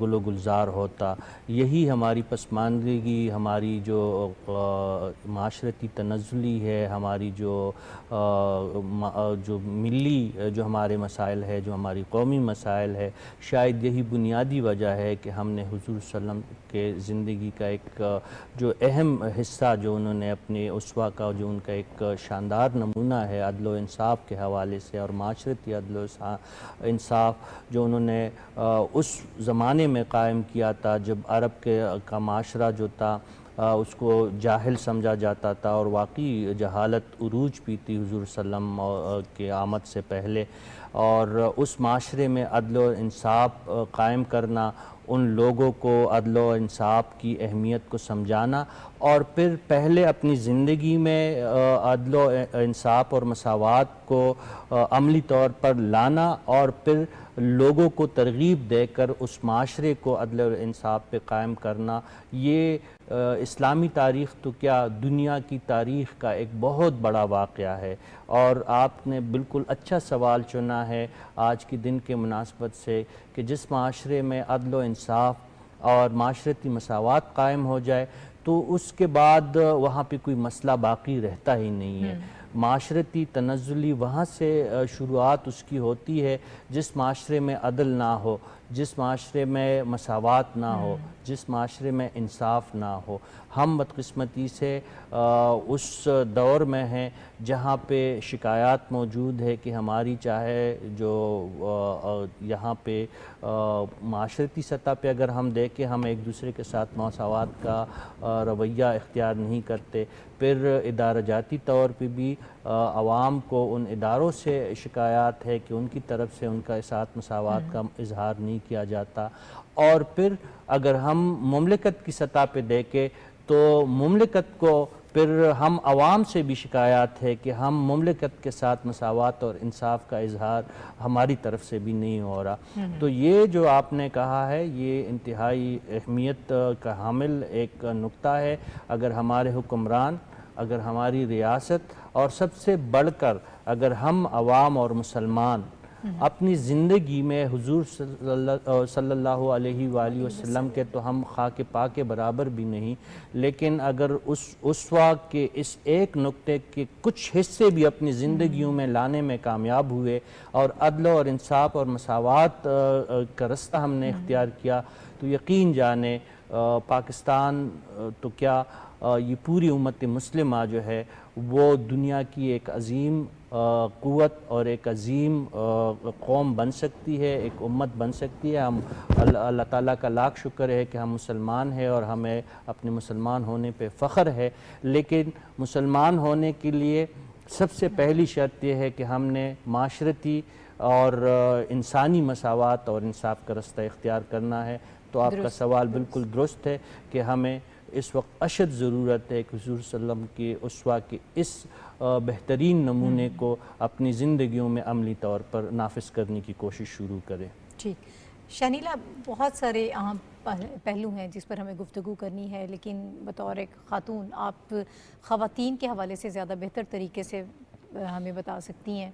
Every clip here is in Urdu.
گل و گلزار ہوتا. یہی ہماری پسماندگی، ہماری جو معاشرتی تنزلی ہے، ہماری جو ملی جو ہمارے مسائل ہے، جو ہماری قومی مسائل ہے، شاید یہی بنیادی وجہ ہے کہ ہم نے حضور صلی اللہ علیہ وسلم کے زندگی کا ایک جو اہم حصہ جو انہوں نے اپنے اسوہ کا، جو ان کا ایک شاندار نمونہ ہے عدل و انصاف کے حوالے سے اور معاشرتی عدل و انصاف جو انہوں نے اس زمانے میں قائم کیا تھا جب عرب کا معاشرہ جو تھا اس کو جاہل سمجھا جاتا تھا اور واقعی جہالت عروج پی تھی حضور صلی اللہ علیہ وسلم کے آمد سے پہلے. اور اس معاشرے میں عدل و انصاف قائم کرنا، ان لوگوں کو عدل و انصاف کی اہمیت کو سمجھانا، اور پھر پہلے اپنی زندگی میں عدل و انصاف اور مساوات کو عملی طور پر لانا، اور پھر لوگوں کو ترغیب دے کر اس معاشرے کو عدل و انصاف پہ قائم کرنا. یہ اسلامی تاریخ تو کیا، دنیا کی تاریخ کا ایک بہت بڑا واقعہ ہے. اور آپ نے بالکل اچھا سوال چنا ہے آج کے دن کے مناسبت سے کہ جس معاشرے میں عدل و انصاف اور معاشرتی مساوات قائم ہو جائے تو اس کے بعد وہاں پہ کوئی مسئلہ باقی رہتا ہی نہیں ہے. معاشرتی تنزلی وہاں سے شروعات اس کی ہوتی ہے جس معاشرے میں عدل نہ ہو، جس معاشرے میں مساوات نہ ہو، جس معاشرے میں انصاف نہ ہو. ہم بدقسمتی سے اس دور میں ہیں جہاں پہ شکایات موجود ہے کہ ہماری چاہے جو یہاں پہ معاشرتی سطح پہ اگر ہم دیکھیں ہم ایک دوسرے کے ساتھ مساوات کا رویہ اختیار نہیں کرتے، پھر ادارہ جاتی طور پہ بھی عوام کو ان اداروں سے شکایات ہے کہ ان کی طرف سے ان کا ساتھ مساوات کا اظہار نہیں کیا جاتا. اور پھر اگر ہم مملکت کی سطح پہ دیکھیں تو مملکت کو پھر ہم عوام سے بھی شکایات ہے کہ ہم مملکت کے ساتھ مساوات اور انصاف کا اظہار ہماری طرف سے بھی نہیں ہو رہا. تو یہ جو آپ نے کہا ہے یہ انتہائی اہمیت کا حامل ایک نقطہ ہے. اگر ہمارے حکمران، اگر ہماری ریاست، اور سب سے بڑھ کر اگر ہم عوام اور مسلمان اپنی زندگی میں حضور صلی اللہ علیہ وآلہ وسلم کے تو ہم خاک پا کے برابر بھی نہیں، لیکن اگر اس اسوہ کے اس ایک نقطے کے کچھ حصے بھی اپنی زندگیوں میں لانے میں کامیاب ہوئے اور عدل اور انصاف اور مساوات کا رستہ ہم نے اختیار کیا تو یقین جانے پاکستان تو کیا یہ پوری امت مسلمہ جو ہے وہ دنیا کی ایک عظیم قوت اور ایک عظیم قوم بن سکتی ہے، ایک امت بن سکتی ہے. ہم اللہ تعالیٰ کا لاکھ شکر ہے کہ ہم مسلمان ہیں اور ہمیں اپنے مسلمان ہونے پہ فخر ہے، لیکن مسلمان ہونے کے لیے سب سے پہلی شرط یہ ہے کہ ہم نے معاشرتی اور انسانی مساوات اور انصاف کا رستہ اختیار کرنا ہے. تو آپ کا سوال بالکل درست ہے کہ ہمیں اس وقت اشد ضرورت ہے کہ حضور صلی اللہ علیہ وسلم کی اسوہ کے اس بہترین نمونے کو اپنی زندگیوں میں عملی طور پر نافذ کرنے کی کوشش شروع کریں. ٹھیک شنیلا، بہت سارے اہم پہلو ہیں جس پر ہمیں گفتگو کرنی ہے، لیکن بطور ایک خاتون آپ خواتین کے حوالے سے زیادہ بہتر طریقے سے ہمیں بتا سکتی ہیں.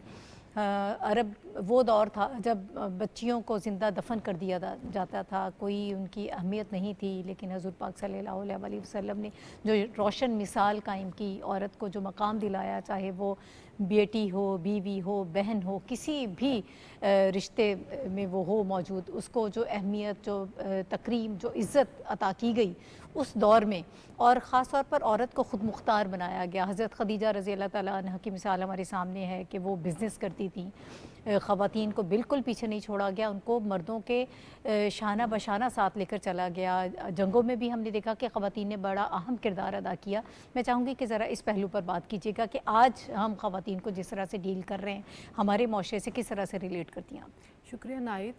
عرب وہ دور تھا جب بچیوں کو زندہ دفن کر دیا جاتا تھا، کوئی ان کی اہمیت نہیں تھی، لیکن حضور پاک صلی اللہ علیہ وسلم نے جو روشن مثال قائم کی، عورت کو جو مقام دلایا، چاہے وہ بیٹی ہو، بیوی ہو، بہن ہو، کسی بھی رشتے میں وہ ہو موجود، اس کو جو اہمیت، جو تکریم، جو عزت عطا کی گئی اس دور میں، اور خاص طور پر عورت کو خود مختار بنایا گیا. حضرت خدیجہ رضی اللہ تعالیٰ عنہ کی مثال ہمارے سامنے ہے کہ وہ بزنس کرتی تھیں، خواتین کو بالکل پیچھے نہیں چھوڑا گیا، ان کو مردوں کے شانہ بشانہ ساتھ لے کر چلا گیا. جنگوں میں بھی ہم نے دیکھا کہ خواتین نے بڑا اہم کردار ادا کیا. میں چاہوں گی کہ ذرا اس پہلو پر بات کیجیے گا کہ آج ہم خواتین کو جس طرح سے ڈیل کر رہے ہیں ہمارے معاشرے سے کس طرح سے ریلیٹ کرتی ہیں آپ؟ شکریہ نائد.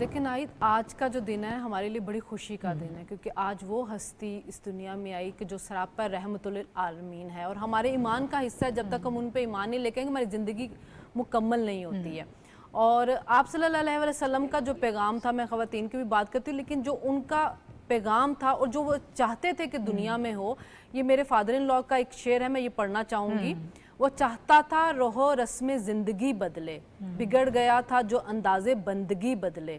دیکھیں نائد، آج کا جو دن ہے ہمارے لیے بڑی خوشی کا دن ہے، کیونکہ آج وہ ہستی اس دنیا میں آئی کہ جو سراپا رحمت للعالمین ہے، اور ہمارے ایمان کا حصہ ہے. جب تک ہم ان پہ ایمان نہیں لے کے ہماری زندگی مکمل نہیں ہوتی ہے. اور آپ صلی اللہ علیہ وسلم کا جو پیغام تھا، میں خواتین کی بھی بات کرتی ہوں، لیکن جو ان کا پیغام تھا اور جو وہ چاہتے تھے کہ دنیا میں ہو، یہ میرے فادر ان لا کا ایک شعر ہے، میں یہ پڑھنا چاہوں گی. وہ چاہتا تھا روح و رسم زندگی بدلے، بگڑ گیا تھا جو انداز بندگی بدلے،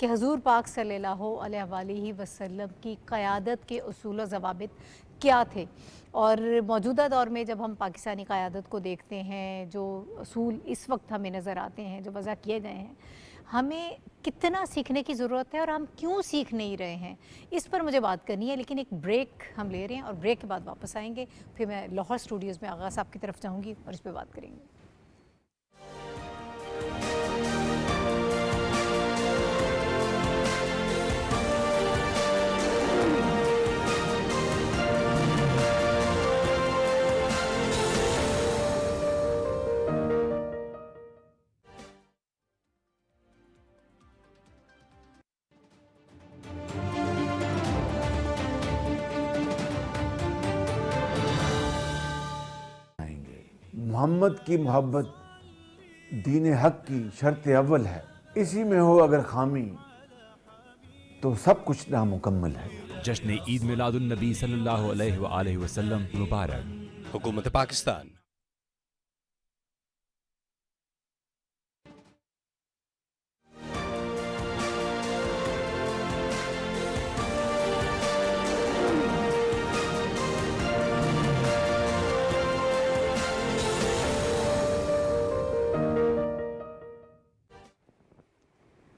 کہ حضور پاک صلی اللہ علیہ وسلم کی قیادت کے اصول و ضوابط کیا تھے، اور موجودہ دور میں جب ہم پاکستانی قیادت کو دیکھتے ہیں، جو اصول اس وقت ہمیں نظر آتے ہیں، جو وضع کیے گئے ہیں، ہمیں کتنا سیکھنے کی ضرورت ہے اور ہم کیوں سیکھ نہیں رہے ہیں، اس پر مجھے بات کرنی ہے۔ لیکن ایک بریک ہم لے رہے ہیں اور بریک کے بعد واپس آئیں گے، پھر میں لاہور اسٹوڈیوز میں آغا صاحب کی طرف جاؤں گی اور اس پہ بات کریں گے۔ محمد کی محبت دین حق کی شرط اول ہے، اسی میں ہو اگر خامی تو سب کچھ نامکمل ہے۔ جشن عید میلاد النبی صلی اللہ علیہ وآلہ وسلم مبارک۔ حکومت پاکستان۔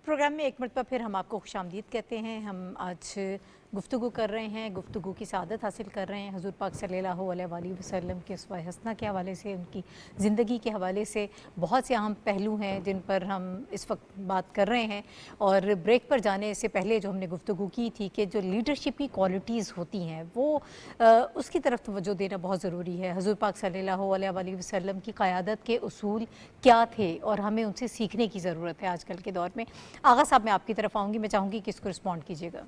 پروگرام میں ایک مرتبہ پھر ہم آپ کو خوش آمدید کہتے ہیں۔ ہم آج گفتگو کر رہے ہیں، گفتگو کی سعادت حاصل کر رہے ہیں حضور پاک صلی اللہ علیہ وآلہ وسلم کے اسوہ حسنہ کے حوالے سے، ان کی زندگی کے حوالے سے بہت سے اہم پہلو ہیں جن پر ہم اس وقت بات کر رہے ہیں۔ اور بریک پر جانے سے پہلے جو ہم نے گفتگو کی تھی کہ جو لیڈرشپ کی کوالٹیز ہوتی ہیں وہ اس کی طرف توجہ دینا بہت ضروری ہے۔ حضور پاک صلی اللہ علیہ وآلہ وسلم کی قیادت کے اصول کیا تھے اور ہمیں ان سے سیکھنے کی ضرورت ہے آج کل کے دور میں۔ آغا صاحب میں آپ کی طرف آؤں گی، میں چاہوں گی کہ اس کو رسپونڈ کیجیے گا۔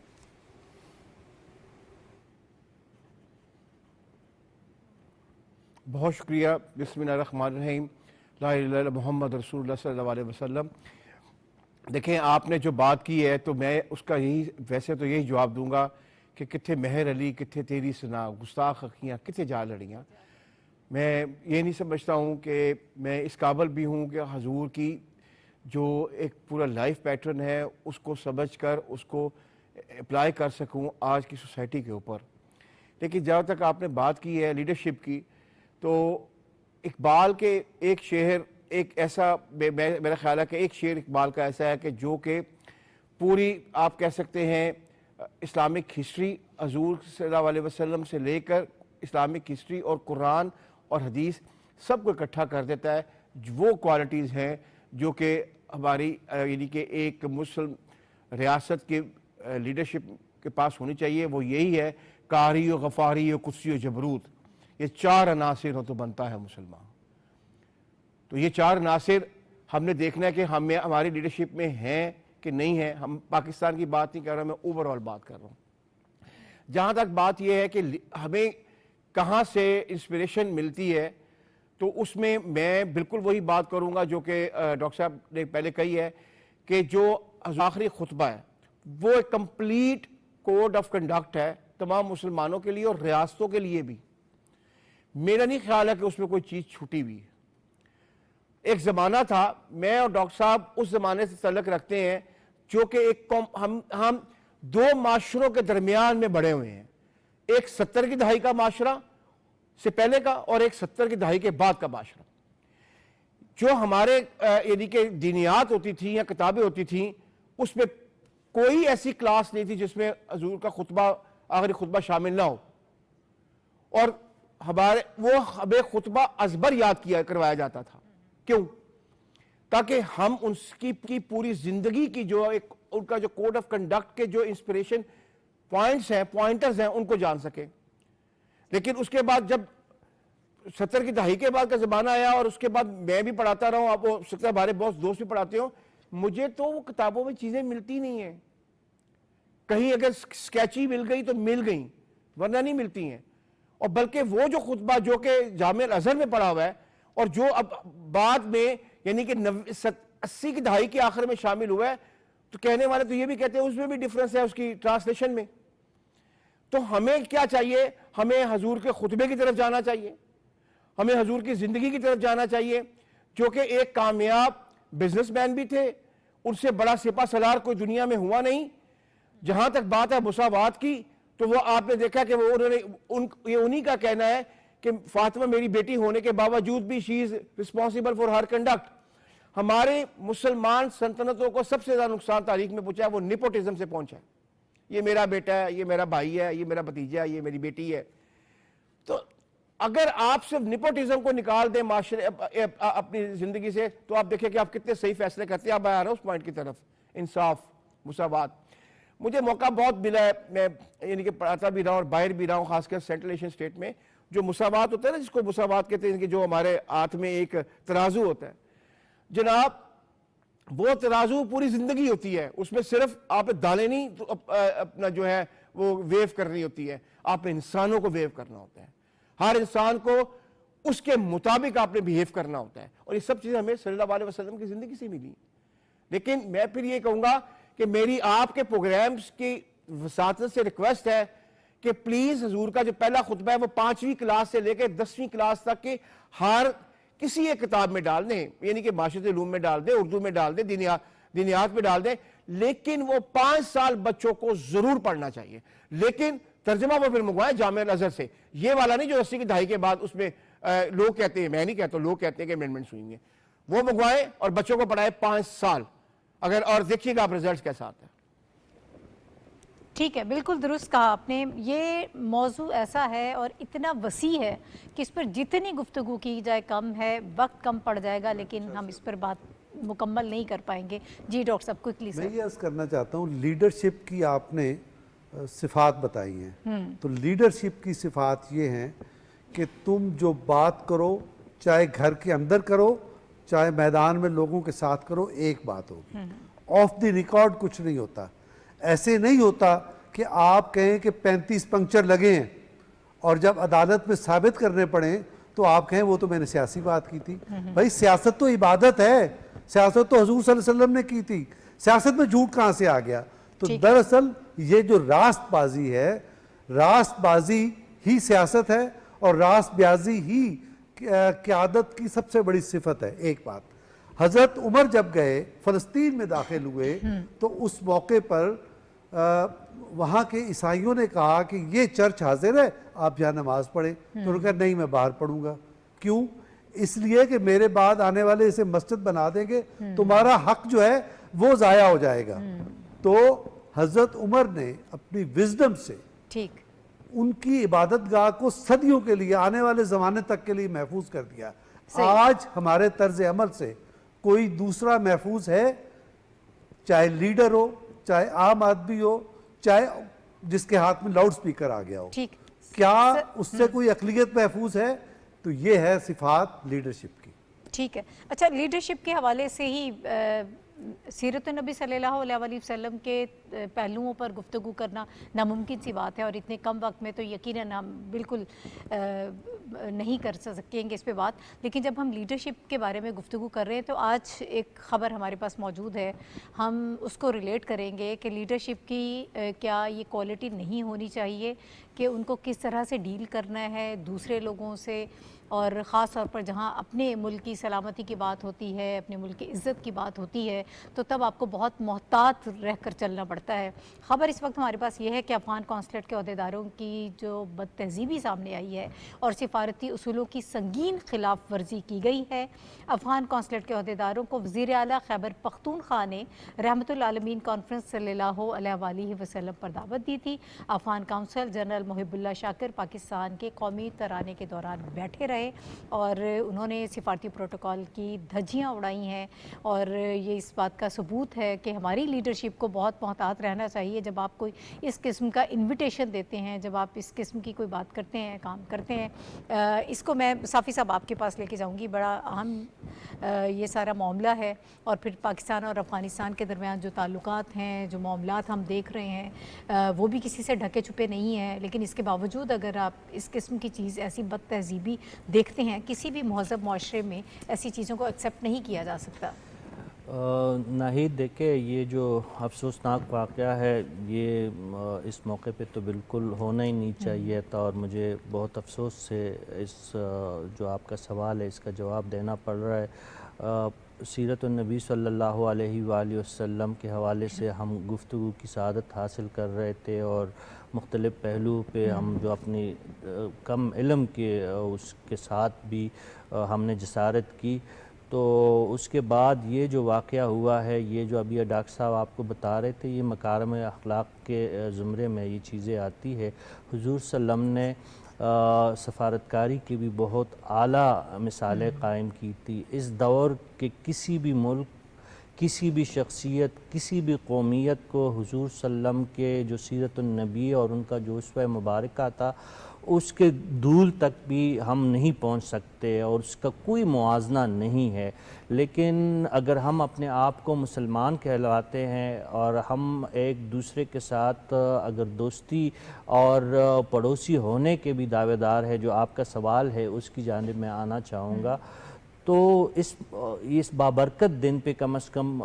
بہت شکریہ۔ بسم اللہ الرحمن الرحیم۔ لا الہ الا اللہ محمد رسول اللہ صلی اللہ علیہ وسلم۔ دیکھیں، آپ نے جو بات کی ہے تو میں اس کا ویسے تو یہی جواب دوں گا کہ کتھے مہر علی، کتھے تیری سنا، گستاخ اکھیاں کتھے جا لڑیاں۔ میں یہ نہیں سمجھتا ہوں کہ میں اس قابل بھی ہوں کہ حضور کی جو ایک پورا لائف پیٹرن ہے اس کو سمجھ کر اس کو اپلائی کر سکوں آج کی سوسائٹی کے اوپر۔ لیکن جہاں تک آپ نے بات کی ہے لیڈرشپ کی، تو اقبال کے ایک شعر ایک ایسا میرا خیال ہے کہ ایک شعر اقبال کا ایسا ہے کہ جو کہ پوری آپ کہہ سکتے ہیں اسلامک ہسٹری حضور صلی اللہ علیہ وسلم سے لے کر اسلامک ہسٹری اور قرآن اور حدیث سب کو اکٹھا کر دیتا ہے۔ وہ کوالٹیز ہیں جو کہ ہماری یعنی کہ ایک مسلم ریاست کے لیڈرشپ کے پاس ہونی چاہیے۔ وہ یہی ہے، قاری و غفاری و قدسی و جبروت، یہ چار عناصر ہو تو بنتا ہے مسلمان۔ تو یہ چار عناصر ہم نے دیکھنا ہے کہ ہماری لیڈرشپ میں ہیں کہ نہیں ہیں۔ ہم پاکستان کی بات نہیں کر رہا، میں اوور آل بات کر رہا ہوں۔ جہاں تک بات یہ ہے کہ ہمیں کہاں سے انسپریشن ملتی ہے، تو اس میں میں بالکل وہی بات کروں گا جو کہ ڈاکٹر صاحب نے پہلے کہی ہے کہ جو آخری خطبہ ہے وہ ایک کمپلیٹ کوڈ آف کنڈکٹ ہے تمام مسلمانوں کے لیے اور ریاستوں کے لیے بھی۔ میرا نہیں خیال ہے کہ اس میں کوئی چیز چھوٹی ہوئی ہے۔ ایک زمانہ تھا، میں اور ڈاکٹر صاحب اس زمانے سے تعلق رکھتے ہیں جو کہ ہم دو معاشروں کے درمیان میں بڑھے ہوئے ہیں، ایک 70 کی دہائی کا معاشرہ سے پہلے کا اور ایک 70 کی دہائی کے بعد کا معاشرہ۔ جو ہمارے یعنی کہ دینیات ہوتی تھیں یا کتابیں ہوتی تھیں، اس میں کوئی ایسی کلاس نہیں تھی جس میں حضور کا خطبہ آخری خطبہ شامل نہ ہو، اور ہمیں خطبہ ازبر یاد کروایا جاتا تھا۔ کیوں؟ تاکہ ہم ان کی پوری زندگی کی جو ایک ان کا جو کوڈ آف کنڈکٹ کے جو انسپریشن پوائنٹس ہیں، پوائنٹرز ہیں، ان کو جان سکیں۔ لیکن اس کے بعد جب 70 کی دہائی کے بعد کا زمانہ آیا اور اس کے بعد میں بھی پڑھاتا رہا ہوں، آپ ہو سکتا ہے ہمارے بہت دوست بھی پڑھاتے ہوں، مجھے تو وہ کتابوں میں چیزیں ملتی نہیں ہیں۔ کہیں اگر سکیچی مل گئی تو مل گئیں، ورنہ نہیں ملتی ہیں۔ اور بلکہ وہ جو خطبہ جو کہ جامع الازہر میں پڑھا ہوا ہے اور جو اب بعد میں یعنی کہ 80 کی دہائی کے آخر میں شامل ہوا ہے، تو کہنے والے تو یہ بھی کہتے ہیں اس میں بھی ڈیفرنس ہے اس کی ٹرانسلیشن میں۔ تو ہمیں کیا چاہیے؟ ہمیں حضور کے خطبے کی طرف جانا چاہیے، ہمیں حضور کی زندگی کی طرف جانا چاہیے، جو کہ ایک کامیاب بزنس مین بھی تھے، ان سے بڑا سپہ سالار کوئی دنیا میں ہوا نہیں. جہاں تک بات ہے مساوات کی تو وہ آپ نے دیکھا کہ وہ یہ انہی کا کہنا ہے کہ فاطمہ میری بیٹی ہونے کے باوجود بھی she is responsible for her conduct. ہمارے مسلمان سلطنتوں کو سب سے زیادہ نقصان تاریخ میں پہنچا ہے وہ نیپوٹزم سے پہنچا ہے. یہ میرا بیٹا ہے, یہ میرا بھائی ہے, یہ میرا بھتیجا ہے, یہ میری بیٹی ہے. تو اگر آپ صرف نیپوٹزم کو نکال دیں معاشرے اپنی زندگی سے تو آپ دیکھیں کہ آپ کتنے صحیح فیصلے کرتے ہیں. اب آ رہا ہوں اس پوائنٹ کی طرف, انصاف, مساوات. مجھے موقع بہت ملا ہے, میں یعنی کہ پڑھاتا بھی رہا ہوں اور باہر بھی رہا ہوں, خاص کر سینٹرل ایشین اسٹیٹ میں. جو مساوات ہوتا ہے نا, جس کو مساوات کہتے ہیں کہ جو ہمارے ہاتھ میں ایک ترازو ہوتا ہے جناب, وہ ترازو پوری زندگی ہوتی ہے. اس میں صرف آپ دانے نہیں اپنا جو ہے وہ ویو کرنی ہوتی ہے, آپ نے انسانوں کو ویو کرنا ہوتا ہے. ہر انسان کو اس کے مطابق آپ نے بیہیو کرنا ہوتا ہے. اور یہ سب چیزیں ہمیں صلی اللہ علیہ وسلم کی زندگی سے ملی. لیکن میں پھر یہ کہوں گا کہ میری آپ کے پروگرامز کی وساطت سے ریکویسٹ ہے کہ پلیز حضور کا جو پہلا خطبہ ہے وہ 5ویں کلاس سے لے کے 10ویں کلاس تک کے ہر کسی ایک کتاب میں ڈال دیں, یعنی کہ معاشرتی علوم میں ڈال دیں, اردو میں ڈال دیں, دینیات میں ڈال دیں. لیکن وہ 5 سال بچوں کو ضرور پڑھنا چاہیے. لیکن ترجمہ وہ پھر منگوائیں جامعہ الازہر سے, یہ والا نہیں جو 80 کی دہائی کے بعد اس میں لوگ کہتے ہیں, میں نہیں کہتا, لوگ کہتے ہیں کہ امینڈمنٹس ہوئی ہیں. وہ منگوائیں اور بچوں کو پڑھائیں 5 سال اگر, اور دیکھیے گا آپ رزلٹس کیسا آتا ہے. ٹھیک ہے, بالکل درست کہا آپ نے. یہ موضوع ایسا ہے اور اتنا وسیع ہے کہ اس پر جتنی گفتگو کی جائے کم ہے, وقت کم پڑ جائے گا, لیکن ہم اس پر بات مکمل نہیں کر پائیں گے. جی ڈاکٹر صاحب کوئکلی میں سر. یہ عرض کرنا چاہتا ہوں, لیڈرشپ کی آپ نے صفات بتائی ہیں. تو لیڈرشپ کی صفات یہ ہیں کہ تم جو بات کرو, چاہے گھر کے اندر کرو, چاہے میدان میں لوگوں کے ساتھ کرو, ایک بات ہوگی. آف دی ریکارڈ کچھ نہیں ہوتا. ایسے نہیں ہوتا کہ آپ کہیں کہ 35 پنکچر لگے ہیں اور جب عدالت میں ثابت کرنے پڑیں تو آپ کہیں وہ تو میں نے سیاسی بات کی تھی. بھائی سیاست تو عبادت ہے, سیاست تو حضور صلی اللہ علیہ وسلم نے کی تھی. سیاست میں جھوٹ کہاں سے آ گیا؟ تو دراصل یہ جو راست بازی ہے, راست بازی ہی سیاست ہے اور راست بازی ہی قیادت کی سب سے بڑی صفت ہے. ایک بات, حضرت عمر جب گئے فلسطین میں داخل ہوئے تو اس موقع پر وہاں کے عیسائیوں نے کہا کہ یہ چرچ حاضر ہے, آپ یہاں نماز پڑھیں. تو انہوں نے کہا نہیں, میں باہر پڑھوں گا. کیوں؟ اس لیے کہ میرے بعد آنے والے اسے مسجد بنا دیں گے, تمہارا حق جو ہے وہ ضائع ہو جائے گا. تو حضرت عمر نے اپنی وزڈم سے ٹھیک ان کی عبادت گاہ کو صدیوں کے لیے, آنے والے زمانے تک کے لیے محفوظ کر دیا. آج ہمارے طرز عمل سے کوئی دوسرا محفوظ ہے؟ چاہے لیڈر ہو, چاہے عام آدمی ہو, چاہے جس کے ہاتھ میں لاؤڈ سپیکر آ گیا ہو, ٹھیک. کیا اس سے کوئی اقلیت محفوظ ہے؟ تو یہ ہے صفات لیڈرشپ کی. ٹھیک ہے. اچھا, لیڈرشپ کے حوالے سے ہی سیرت النبی صلی اللہ علیہ وآلہ وسلم کے پہلوؤں پر گفتگو کرنا ناممکن سی بات ہے, اور اتنے کم وقت میں تو یقیناً ہم بالکل نہیں کر سکیں گے اس پہ بات. لیکن جب ہم لیڈرشپ کے بارے میں گفتگو کر رہے ہیں تو آج ایک خبر ہمارے پاس موجود ہے, ہم اس کو ریلیٹ کریں گے کہ لیڈرشپ کی کیا یہ کوالٹی نہیں ہونی چاہیے کہ ان کو کس طرح سے ڈیل کرنا ہے دوسرے لوگوں سے, اور خاص طور پر جہاں اپنے ملک کی سلامتی کی بات ہوتی ہے, اپنے ملک کی عزت کی بات ہوتی ہے, تو تب آپ کو بہت محتاط رہ کر چلنا پڑتا ہے. خبر اس وقت ہمارے پاس یہ ہے کہ افغان قونصلیٹ کے عہدیداروں کی جو بد تہذیبی سامنے آئی ہے اور سفارتی اصولوں کی سنگین خلاف ورزی کی گئی ہے. افغان قونصلیٹ کے عہدیداروں کو وزیر اعلیٰ خیبر پختونخوا نے رحمت العالمین کانفرنس صلی اللہ علیہ وآلہ وسلم پر دعوت دی تھی. افغان کونسل جنرل محب اللہ شاکر پاکستان کے قومی ترانے کے دوران بیٹھے رہے اور انہوں نے سفارتی پروٹوکول کی دھجیاں اڑائی ہیں, اور یہ اس بات کا ثبوت ہے کہ ہماری لیڈرشپ کو بہت محتاط رہنا چاہیے جب آپ کوئی اس قسم کا انویٹیشن دیتے ہیں, جب آپ اس قسم کی کوئی بات کرتے ہیں, کام کرتے ہیں. اس کو میں صافی صاحب آپ کے پاس لے کے جاؤں گی. بڑا اہم یہ سارا معاملہ ہے, اور پھر پاکستان اور افغانستان کے درمیان جو تعلقات ہیں, جو معاملات ہم دیکھ رہے ہیں, وہ بھی کسی سے ڈھکے چھپے نہیں ہیں. لیکن اس کے باوجود اگر آپ اس قسم کی چیز, ایسی بد تہذیبی دیکھتے ہیں, کسی بھی مہذب معاشرے میں ایسی چیزوں کو ایکسیپٹ نہیں کیا جا سکتا. ناہید دیکھیں, یہ جو افسوسناک واقعہ ہے یہ اس موقع پہ تو بالکل ہونا ہی نہیں چاہیے تھا, اور مجھے بہت افسوس سے اس جو آپ کا سوال ہے اس کا جواب دینا پڑ رہا ہے. سیرت النبی صلی اللہ علیہ وآلہ وسلم کے حوالے سے ہم گفتگو کی سعادت حاصل کر رہے تھے اور مختلف پہلو پہ ہم جو اپنی کم علم کے اس کے ساتھ بھی ہم نے جسارت کی، تو اس کے بعد یہ جو واقعہ ہوا ہے، یہ جو ابھی ڈاکٹر صاحب آپ کو بتا رہے تھے، یہ مکارم اخلاق کے زمرے میں یہ چیزیں آتی ہے۔ حضور صلی اللہ علیہ وسلم نے سفارتکاری کی بھی بہت اعلیٰ مثالیں قائم کی تھی۔ اس دور کے کسی بھی ملک، کسی بھی شخصیت، کسی بھی قومیت کو حضور صلی اللہ علیہ وسلم کے جو سیرت النبی اور ان کا جو اسوہ مبارکہ تھا، اس کے دول تک بھی ہم نہیں پہنچ سکتے اور اس کا کوئی موازنہ نہیں ہے۔ لیکن اگر ہم اپنے آپ کو مسلمان کہلاتے ہیں اور ہم ایک دوسرے کے ساتھ اگر دوستی اور پڑوسی ہونے کے بھی دعوے دار ہے، جو آپ کا سوال ہے اس کی جانب میں آنا چاہوں گا، تو اس بابرکت دن پہ کم از کم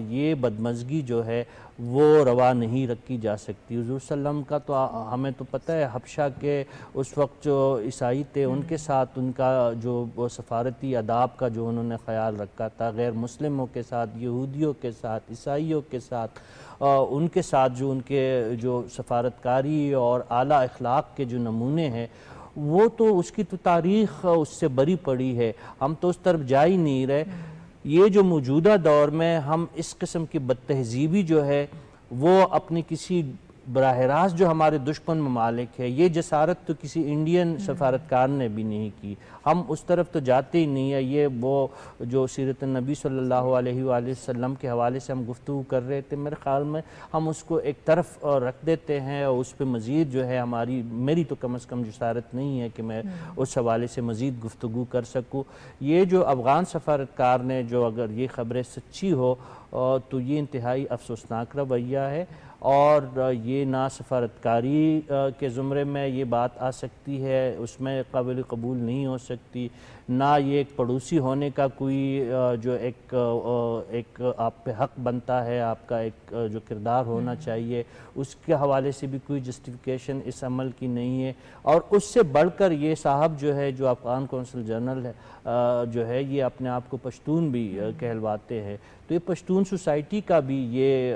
یہ بدمزگی جو ہے وہ روا نہیں رکھی جا سکتی۔ حضور صلی اللہ علیہ وسلم کا تو ہمیں تو پتہ ہے، حبشہ کے اس وقت جو عیسائی تھے ان کے ساتھ ان کا جو سفارتی آداب کا جو انہوں نے خیال رکھا تھا، غیر مسلموں کے ساتھ، یہودیوں کے ساتھ، عیسائیوں کے ساتھ، ان کے ساتھ جو ان کے جو سفارتکاری اور اعلیٰ اخلاق کے جو نمونے ہیں، وہ تو اس کی تو تاریخ اس سے بری پڑی ہے، ہم تو اس طرف جا ہی نہیں رہے۔ یہ جو موجودہ دور میں ہم اس قسم کی بد تہذیبی جو ہے وہ اپنی کسی براہ راست جو ہمارے دشمن ممالک ہے، یہ جسارت تو کسی انڈین سفارتکار نے بھی نہیں کی، ہم اس طرف تو جاتے ہی نہیں ہیں۔ یہ وہ جو سیرت النبی صلی اللہ علیہ وآلہ وسلم کے حوالے سے ہم گفتگو کر رہے تھے، میرے خیال میں ہم اس کو ایک طرف رکھ دیتے ہیں اور اس پہ مزید جو ہے میری تو کم از کم جسارت نہیں ہے کہ میں اس حوالے سے مزید گفتگو کر سکوں۔ یہ جو افغان سفارتکار نے جو اگر یہ خبریں سچی ہو تو یہ انتہائی افسوسناک رویہ ہے، اور یہ نہ سفارتکاری کے زمرے میں یہ بات آ سکتی ہے، اس میں قابل قبول نہیں ہو سکتی، نہ یہ ایک پڑوسی ہونے کا کوئی جو ایک آپ پہ حق بنتا ہے، آپ کا ایک جو کردار ہونا چاہیے، اس کے حوالے سے بھی کوئی جسٹیفیکیشن اس عمل کی نہیں ہے۔ اور اس سے بڑھ کر یہ صاحب جو ہے جو افغان کونسل جنرل ہے جو ہے یہ اپنے آپ کو پشتون بھی کہلواتے ہیں، تو یہ پشتون سوسائٹی کا بھی یہ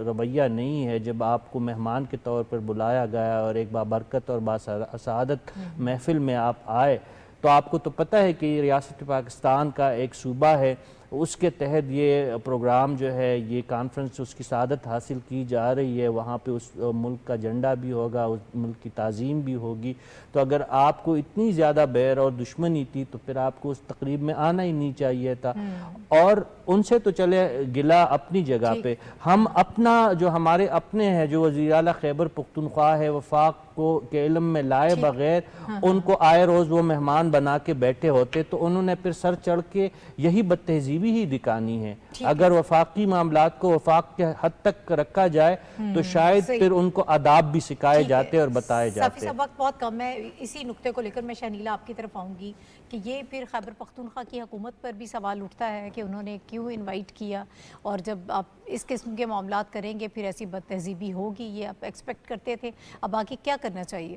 رویہ نہیں ہے۔ جب آپ کو مہمان کے طور پر بلایا گیا اور ایک بابرکت اور باسعادت محفل میں آپ آئے، تو آپ کو تو پتہ ہے کہ یہ ریاست پاکستان کا ایک صوبہ ہے، اس کے تحت یہ پروگرام جو ہے، یہ کانفرنس اس کی سعادت حاصل کی جا رہی ہے، وہاں پہ اس ملک کا جھنڈا بھی ہوگا، اس ملک کی تعظیم بھی ہوگی۔ تو اگر آپ کو اتنی زیادہ بیر اور دشمنی تھی تو پھر آپ کو اس تقریب میں آنا ہی نہیں چاہیے تھا۔ اور ان سے تو چلے گلا اپنی جگہ پہ، ہم اپنا جو ہمارے اپنے ہیں جو وزیر اعلیٰ خیبر پختونخوا ہے، وفاق کو کے علم میں لائے بغیر ان کو آئے روز وہ مہمان بنا کے بیٹھے ہوتے، تو انہوں نے پھر سر چڑھ کے یہی بد تہذیبی ہی دکھانی ہے۔ اگر وفاقی معاملات کو وفاق کے حد تک رکھا جائے تو شاید پھر ان کو آداب بھی سکھائے جاتے اور بتائے جاتے۔ صافی صاحب وقت بہت کم ہے، اسی نقطے کو لے کر میں شنیلا آپ کی طرف آؤں گی کہ یہ پھر خیبر پختونخوا کی حکومت پر بھی سوال اٹھتا ہے کہ انہوں نے کیوں انوائٹ کیا، اور جب آپ اس قسم کے معاملات کریں گے پھر ایسی بد تہذیبی ہوگی، یہ آپ ایکسپیکٹ کرتے تھے، اب آگے کیا کرنا چاہیے؟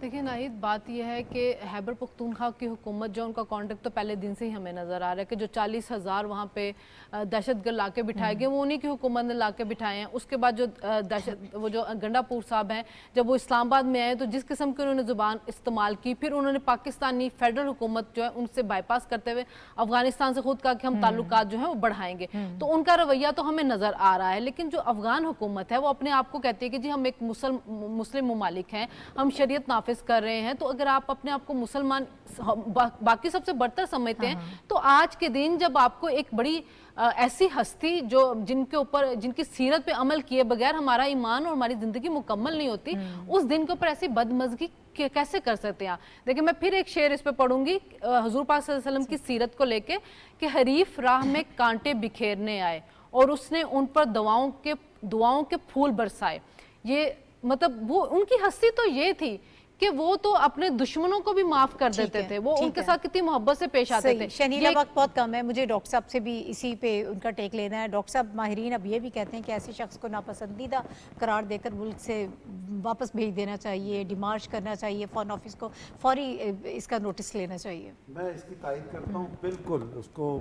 دیکھیں ناہید، بات یہ ہے کہ خیبر پختونخوا کی حکومت جو ان کا کانٹیکٹ تو پہلے دن سے ہی ہمیں نظر آ رہا ہے کہ جو 40,000 وہاں پہ دہشت گرد لا کے بٹھائے گئے، وہ انہی کی حکومت نے لا کے بٹھائے ہیں۔ اس کے بعد وہ جو گنڈا پور صاحب ہیں، جب وہ اسلام آباد میں آئے تو جس قسم کی انہوں نے زبان استعمال کی، پھر انہوں نے پاکستانی فیڈرل حکومت جو ہے ان سے بائی پاس کرتے ہوئے افغانستان سے خود کہا کہ ہم تعلقات جو ہیں وہ بڑھائیں گے، تو ان کا رویہ تو ہمیں نظر آ رہا ہے۔ لیکن جو افغان حکومت ہے وہ اپنے آپ کو کہتی ہے کہ جی ہم ایک مسلم ممالک ہیں، ہم شریعت نافذ کر رہے ہیں، تو اگر آپ اپنے آپ کو مسلمان باقی سب سے برتر سمجھتے ہیں تو آج کے دن جب آپ کو ایک بڑی ایسی ہستی جو جن کی سیرت پہ عمل کیے بغیر ہمارا ایمان اور ہماری زندگی مکمل نہیں ہوتی، اس دن کے اوپر ایسی بدمزگی کیسے کر سکتے ہیں؟ دیکھیں میں پھر ایک شعر اس پہ پڑھوں گی حضور پاک صلی اللہ علیہ وسلم کی سیرت کو لے کے کہ حریف راہ میں کانٹے بکھیرنے آئے اور اس نے ان پر دعاؤں کے پھول برسائے۔ یہ مطلب وہ ان کی ہستی تو یہ تھی کہ وہ تو اپنے دشمنوں کو بھی معاف کر دیتے تھے، وہ ان کے ساتھ کتنی محبت سے پیش آتے تھے۔ شنیلا وقت بہت کم ہے، مجھے ڈاکٹر صاحب سے بھی اسی پہ ان کا ٹیک لینا ہے۔ ڈاکٹر صاحب، ماہرین اب یہ بھی کہتے ہیں کہ ایسے شخص کو ناپسندیدہ قرار دے کر ملک سے واپس بھیج دینا چاہیے، ڈیمارش کرنا چاہیے، فارن آفس کو فوری اس کا نوٹس لینا چاہیے۔ میں اس کی تائید کرتا ہوں، بالکل اس کو